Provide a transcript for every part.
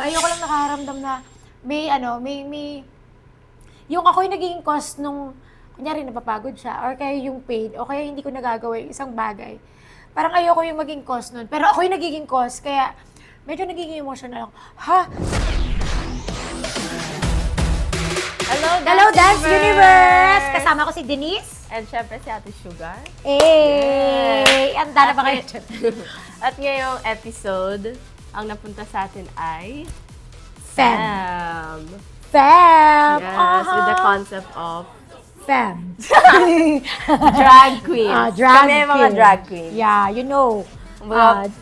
ayoko lang nakaramdam na may yung ako yung nagiging cause nung, kunyari napapagod siya, or kaya yung pain, o kaya hindi ko nagagawa yung isang bagay. Parang ayoko yung maging cause nun. Pero ako yung nagiging cause, kaya medyo nagiging emotional ako. Ha? Hello, Dance Universe! Kasama ko si Denise. And syempre si Ate Sugar. Eh, anda na ba kayo dyan? At ngayong episode, ang napunta sa atin ay Fem. Fem. Yes, with the concept of Fem. drag queen. Drag Kami ay mga queen. drag queen. Yeah, you know.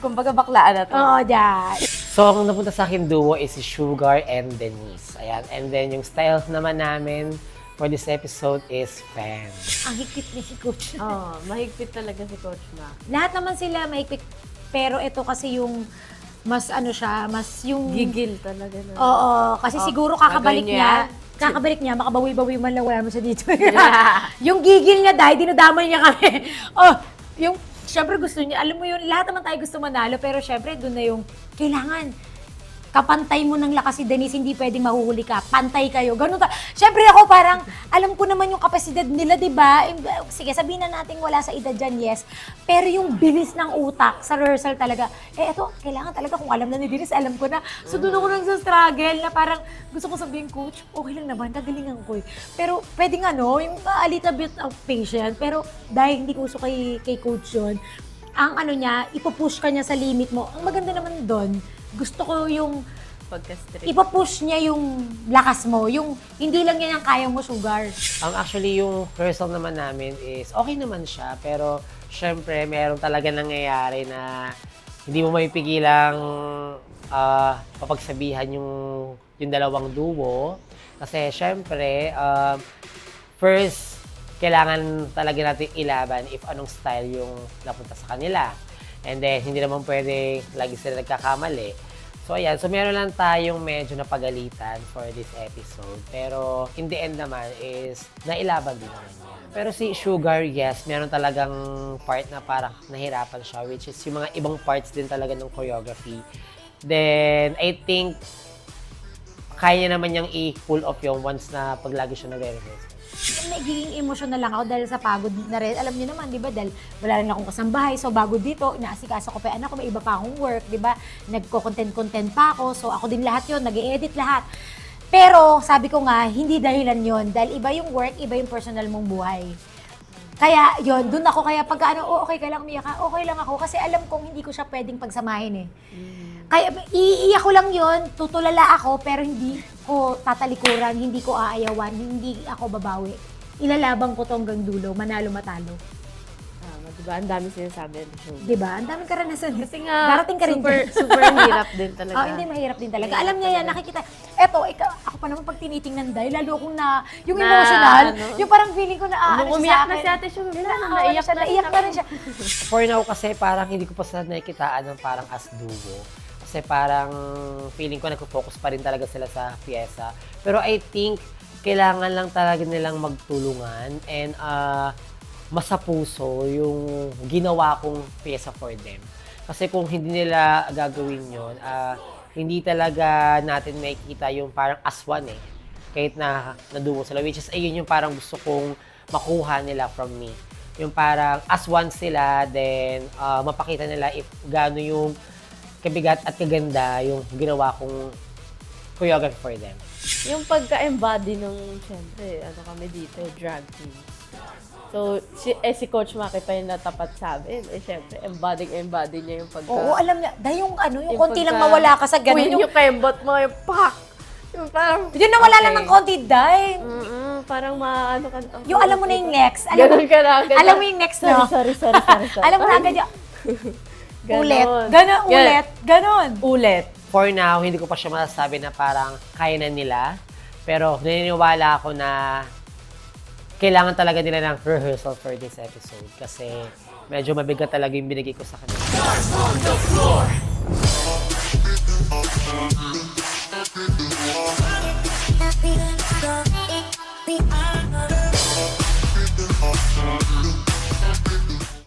Kumbaga baklaan na to. Oo, dyan. So, ang napunta sa akin duo is si Sugar and Denise. Ayan. And then, yung style naman namin for this episode is Fem. Ang higpit ni si Coach. Oh, mahigpit talaga si Coach Ma. Lahat naman sila mahigpit, pero ito kasi yung mas mas yung... Gigil talaga na. Oo, kasi siguro kakabalik gagawin niya niya, makabawi-bawi man lang, wala mo siya dito. Yung gigil niya dahil dinadamay niya kami. Yung, syempre gusto niya, alam mo yun, lahat naman tayo gusto manalo, pero syempre doon na yung, kailangan, kapantay mo ng lakas si Denise, hindi pwedeng mahuhuli ka, pantay kayo, ganun ta. Syempre ako parang, alam ko naman yung kapasidad nila, di ba? Sige, sabihin na natin wala sa edad dyan, yes. Pero yung bilis ng utak sa rehearsal talaga, eto, kailangan talaga kung alam na ni Denise, alam ko na. So doon ako nang sa struggle na parang gusto ko sabihin, Coach, okay lang naman, kagalingan ko eh. Pero pwedeng yung a little bit of patience, pero dahil hindi ko uso kay Coach yun, ang niya, ipupush ka niya sa limit mo. Ang maganda naman doon, gusto ko yung Pagka-strict. ipapush niya yung lakas mo, yung hindi lang yan ang kaya mo, Sugar. Actually, yung rehearsal naman namin is okay naman siya, pero syempre, meron talaga nangyayari na hindi mo maipigilang papagsabihan yung dalawang duo. Kasi syempre, first, kailangan talaga natin ilaban if anong style yung napunta sa kanila. And then, hindi naman pwede lagi sila nagkakamali. So, ayan. So, meron lang tayong medyo napagalitan for this episode. Pero, in the end naman is, nailaban din naman niya. Pero si Sugar, yes, meron talagang part na parang nahirapan siya, which is yung mga ibang parts din talaga ng choreography. Then, I think, kaya niya naman niyang i-pull off yung once na paglagi siya nagre-rehearse. Nagiging emotional lang ako dahil sa pagod na rin. Alam niyo naman, di ba, dahil wala rin akong kasambahay. So, bago dito, inaasikaso ko pa anak ko, may iba pa akong work, di ba? Nagko-content pa ako. So, ako din lahat yon, nag-i-edit lahat. Pero, sabi ko nga, hindi dahilan yon. Dahil iba yung work, iba yung personal mong buhay. Kaya, yon, dun ako. Kaya pag okay ka lang, umiyak ka, okay lang ako. Kasi alam kong hindi ko siya pwedeng pagsamahin eh. Kaya, iiyak ko lang yon, tutulala ako, pero hindi ko tatalikuran, hindi ko aayawan, hindi ako babawi. Ilalabang ko to hanggang dulo, manalo matalo. Diba? Ang dami sinasabi ng Sugar. Diba? Ang daming karanasan. Kasi nga, darating ka rin dyan. super hirap din talaga. Hindi mahirap din talaga. Alam niya yan, nakikita. Eto, ako pa naman pag tinitingnan dahil, lalo akong yung emotional, yung parang feeling ko na Nung umiyak na si Ate Sugar, naiyak na rin siya. For now kasi parang hindi ko pa sila nakikitaan ng parang as duo. Kasi parang feeling ko nagpo-focus pa rin talaga sila sa pyesa. Pero I think kailangan lang talaga nilang magtulungan and mas sa puso yung ginawa kong pyesa for them. Kasi kung hindi nila gagawin yun, hindi talaga natin makikita yung parang as one eh. Kahit na naduo sila. Which is ayun yung parang gusto kong makuha nila from me. Yung parang as one sila, then mapakita nila if gaano yung kabigat at kaganda yung ginawa kong choreography for them. Yung pagka-embody nung, syempre, kami dito, drag queen. So, si Coach Maki pa yung natapat sa amin. Syempre, embody niya yung pagka... Oo, alam niya. Dahil yung konti lang mawala ka sa ganun. Yung kembot mo, yung pak! Yung parang... Yun nawala lang ng konti, dahil. Parang ka... Yung alam mo na yung next. Ganun ka na. Alam mo yung next, no? Sorry. Alam mo na agad yung... Ulit. Ganon. Ulit. For now, hindi ko pa siya masasabi na parang kaya na nila. Pero naniniwala ako na kailangan talaga nila ng rehearsal for this episode. Kasi medyo mabigat talaga yung binigay ko sa kanila.